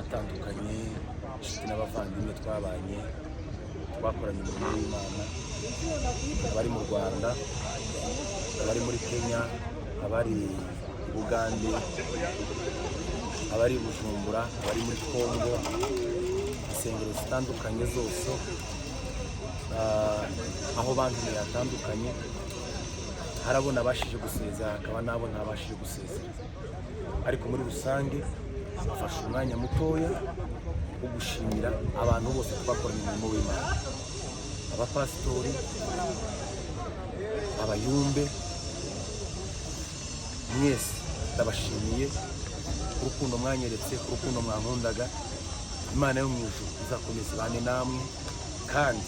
atandukanye, inshuti n'abavandimwe twabanye, twakoranye umurimo w'Imana, abari mu Rwanda, abari muri Kenya, abari Bugande, abari Bujumbura, abari muri Kongo, insengero zitandukanye zose, aho bantumiye hatandukanye, harabona abashije gusezera, hakaba n'abo ntabashije gusezera, ariko muri rusange bafashe umwanya mutoya wo gushimira abantu bose twakoranye umurimo w'Imana, abapasitori, abayumbe, mwese ndabashimiye ku rukundo mwanyeretse, ku rukundo mwankundaga. Imana yo mu ijuru izakomeze ibane namwe, kandi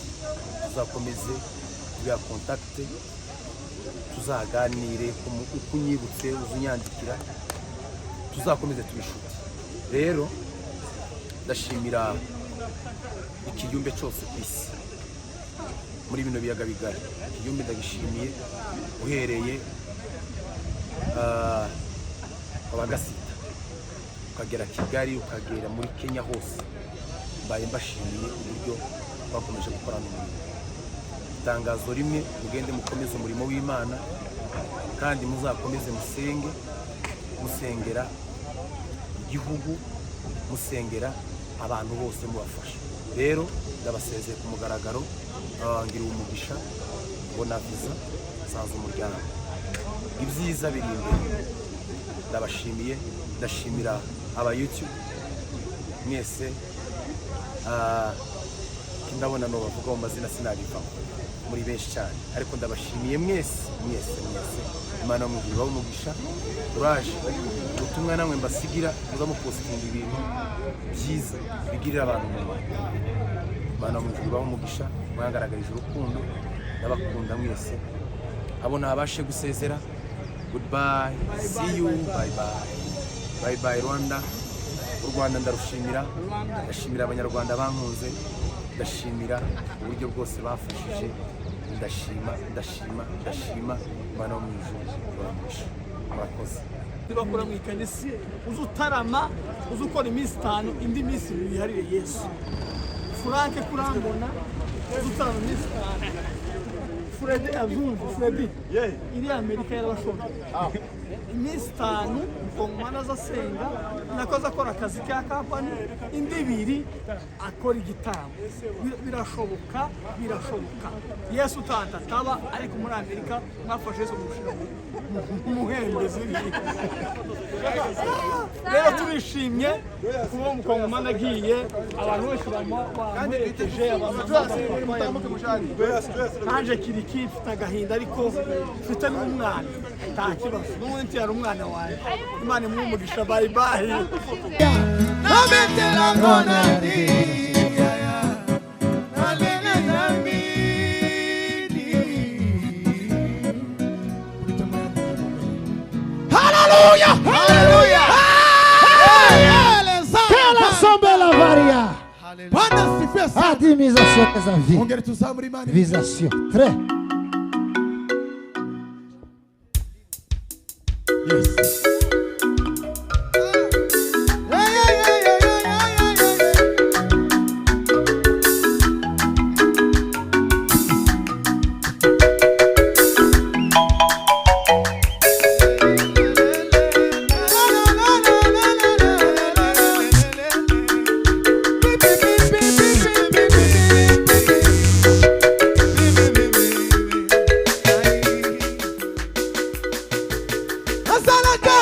tuzakomeze tuya kontakite, tuzaganire uko unyibutse uzunyandikira, tuzakomeze tubishuti. Rero ndashimira ikiyumbe cyose ku isi muri bino biyaga bigari. Ikiyumbe ndagishimiye uhereye abagasita ukagera Kigali, ukagera muri Kenya, hose mbaye mbashimiye uburyo bakomeje gukorana umurimo. Itangazo rimwe, mugende mukomeze umurimo w'Imana, kandi muzakomeze musenge, musengera igihugu, musengera abantu bose mubafasha. Rero ndabasezeye ku mugaragaro, ngira umugisha, mbona viza, nsanze umuryango, ibyiza biri imbere. Ndabashimiye, ndashimira aba YouTube mwese, ndabona no bavuga mu mazina sinabivamo, muri benshi cyane, ariko ndabashimiye mwese. Imana mu ijuru ibahe umugisha, courage, ubutumwa namwe mbasigira, muza mupostinga ibintu byiza bigirira abantu umumaro. Imana mu ijuru ibahe umugisha, mwagaragarije urukundo, ndabakunda mwese. Abo ntabashe gusezera, goodbye, see you, bye bye Rwanda. U Rwanda ndarushimira, ndashimira abanyarwanda bankunze, ndashimira uburyo bwose bafashije, ndashima. Imana yo mu ijuru ibahe murakoze. Bakora mu ikanisi, uzutarama, uzukora iminsi 5, indi minsi yiharire Yesu. Frank kurambona, uzutarama iminsi 5. Freddy azumva, Freddy iri Amerika yarabashonje. Iminsi 5 umwana azasenga, nakoze akora akazi ka kampani, indi 2 akora igitaramo. Birashoboka. Yesu taba ariko muri Amerika mwafashe Yesu gushira umuhembezi. Rero turishimye kuba mukongomana agiye, abantu bose bamuherekeje, kanje kiriki mfite agahinda, ariko mfite n'umwana, nta kibazo, n'ubundi yari umwana wawe. Imana imwe umugisha. Bye bye. Hallelujah! Hallelujah! Quelle sombela varia. Bwana sifiwe sana. Adimização dessa vida. Ongera tuzamura Imana. Visação. 3. Yes. Azalaga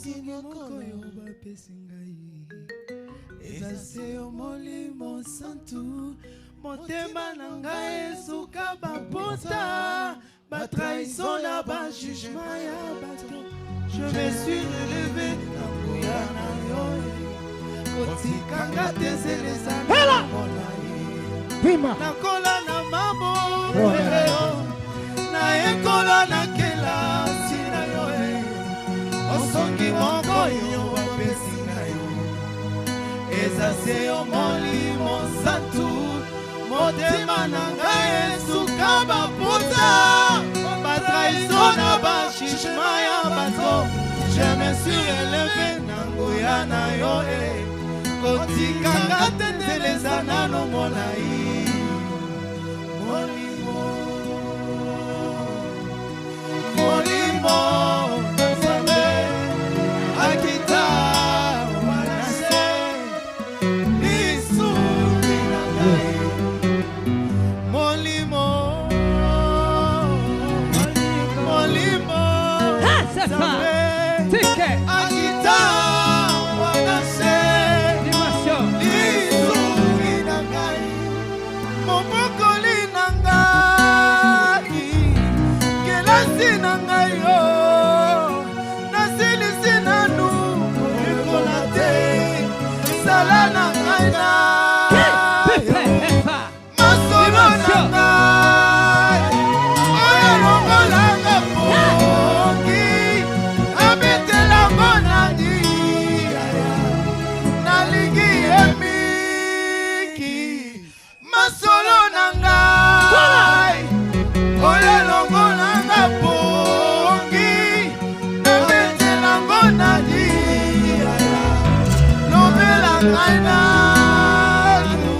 Oyo bapesi ngai eza se yo Molimo Santu motema na ngai esuka bapota batrahison na bajugement ya bato. Je me suis relevé na nguya na yo otikanga tezeleza na molai nakola na mambo na ekola na kelasi na yo osongi moko yo wapesi na yo eza se yo Molimo Santu motema na ngai esuka bapota batrahison na bajugement ya bato. Je me suis élevé na nguya na yo kotikanga teteleza nano molai Molimo Molimo Nzambe akita wanase lisuki na ngai Molimo Molimo Nzambe akita wanase lisuki na ngai mobokoli na ngai kelasi na ngai yo nasilisi nanu ekola te sala na ngai na masolo na ngai oyo longolanga pongi abetelango nani nalingi emiki masolo na ngai oyo longolanga pongi abetelango nani lobela ngai nanu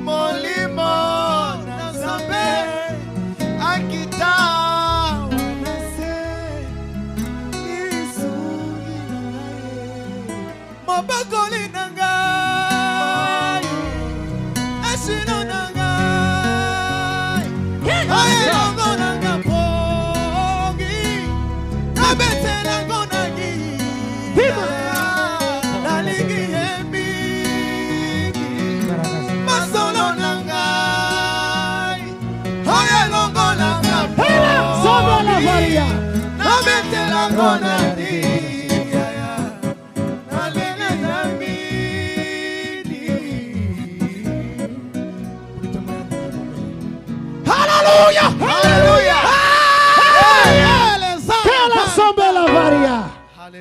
Molimo na Nzambe akita wanase lisuki na ngai mobokoli na ngai esino na ngai ayelongo na nga pongi nabetelango nagi nalingi emiki masolo na ngai ayelongo na nga pongi nabetelango nagi nalingi emiki. Hallelujah! Hallelujah! Quelle sombre la varia.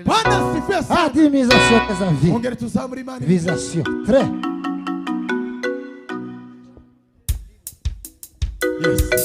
Bwana sifiwe sana. Adimização dessa vida. Ongera tuzamure imani. Visação. 3. Yes.